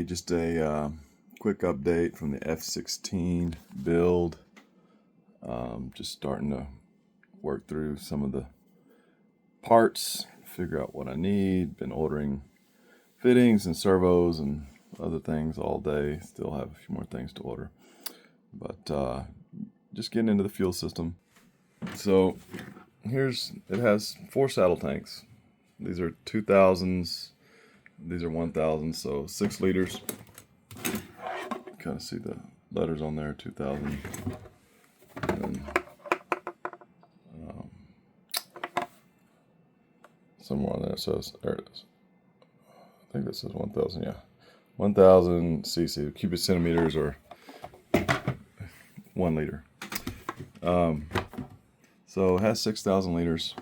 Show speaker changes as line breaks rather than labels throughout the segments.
Just a quick update from the F-16 build. Just starting to work through some of the parts, figure out what I need. Been ordering fittings and servos and other things all day. Still have a few more things to order. But just getting into the fuel system. So it has 4 saddle tanks. These are 2000s. These are 1000s, so 6 liters. Kind of see the letters on there, 2000. And somewhere on there it says, there it is. I think that says 1000, yeah. 1000 cc, cubic centimeters, or 1 liter. So it has 6,000 liters.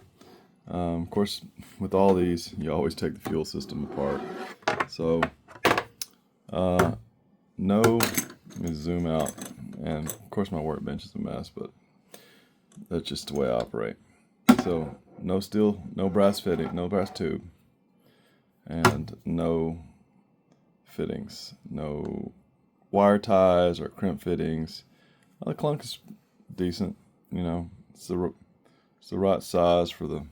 Of course, with all these, you always take the fuel system apart. So, let me zoom out, and of course my workbench is a mess, but that's just the way I operate. So, no steel, no brass fitting, no brass tube, and no fittings, no wire ties or crimp fittings. Well, the clunk is decent, you know, it's the right size for the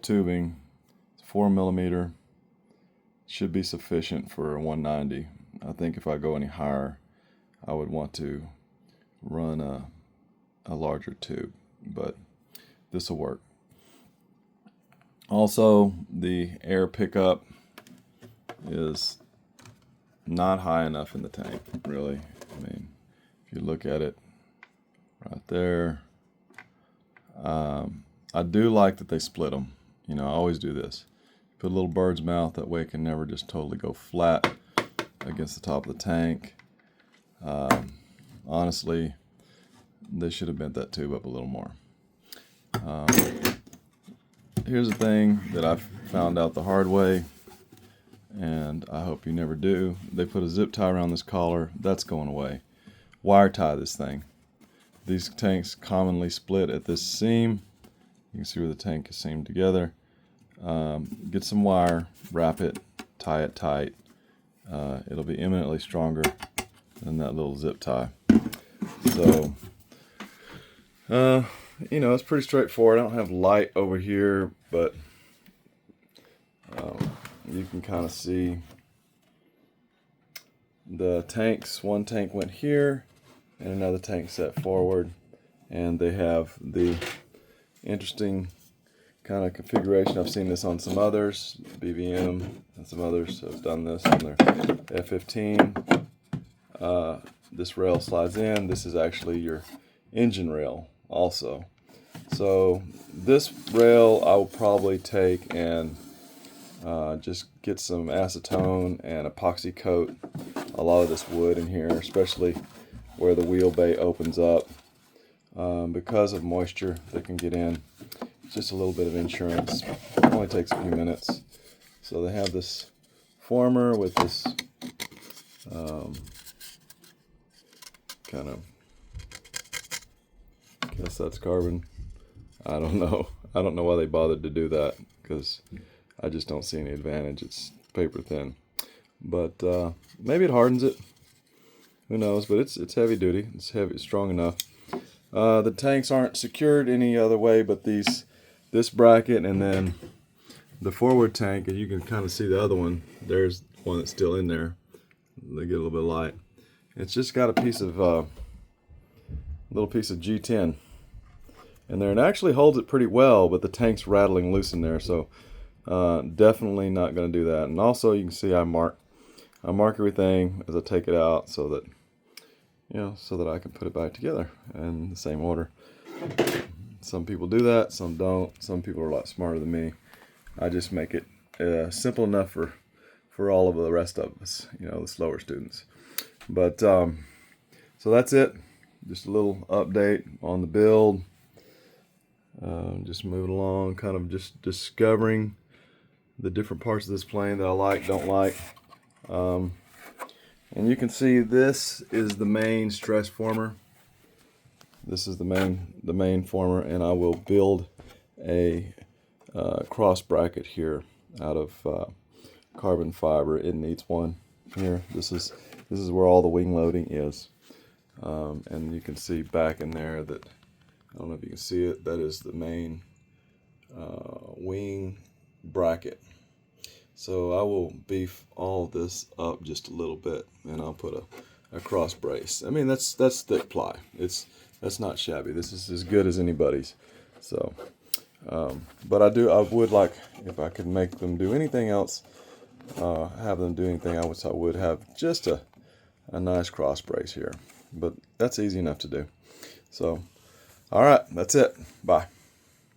tubing. It's 4 millimeter. Should be sufficient for a 190. I think if I go any higher, I would want to run a larger tube, but this will work. Also, the air pickup is not high enough in the tank, really. I mean, if you look at it right there, I do like that they split them. You know, I always do this. Put a little bird's mouth, that way it can never just totally go flat against the top of the tank. Honestly, they should have bent that tube up a little more. Here's a thing that I found out the hard way, and I hope you never do. They put a zip tie around this collar. That's going away. Wire tie this thing. These tanks commonly split at this seam. You can see where the tank is seamed together. Get some wire, wrap it, tie it tight. It'll be eminently stronger than that little zip tie. So, you know, it's pretty straightforward. I don't have light over here, but you can kind of see the tanks. One tank went here, and another tank set forward, and they have the interesting kind of configuration. I've seen this on some others, BVM and some others have done this on their F-15. This rail slides in. This is actually your engine rail also. So this rail I will probably take and just get some acetone and epoxy coat a lot of this wood in here, especially where the wheel bay opens up. Because of moisture that can get in. Just a little bit of insurance. It only takes a few minutes. So they have this former with this kind of, I guess that's carbon. I don't know. I don't know why they bothered to do that, because I just don't see any advantage. It's paper thin. But maybe it hardens it. Who knows? But it's heavy duty. It's heavy. It's strong enough. The tanks aren't secured any other way but this bracket, and then the forward tank, and you can kind of see the other one. There's one that's still in there. They get a little bit of light. It's just got a piece of little piece of G10 in there, and it actually holds it pretty well, but the tank's rattling loose in there, so definitely not going to do that. And also, you can see I mark everything as I take it out, so that, you know, so that I can put it back together in the same order. Some people do that, some don't. Some people are a lot smarter than me. I just make it simple enough for all of the rest of us, you know, the slower students. But so that's it. Just a little update on the build. Just moving along, kind of just discovering the different parts of this plane that I like, don't like. And you can see this is the main stress former. This is the main former, and I will build a cross bracket here out of carbon fiber. It needs one. here. This is where all the wing loading is. And you can see back in there that, I don't know if you can see it, that is the main wing bracket. So I will beef all this up just a little bit, and I'll put a cross brace. I mean, that's thick ply. That's not shabby. This is as good as anybody's. So, but I would like, if I could make them do anything else, have them do anything else, I would have just a nice cross brace here. But that's easy enough to do. So, all right, that's it. Bye.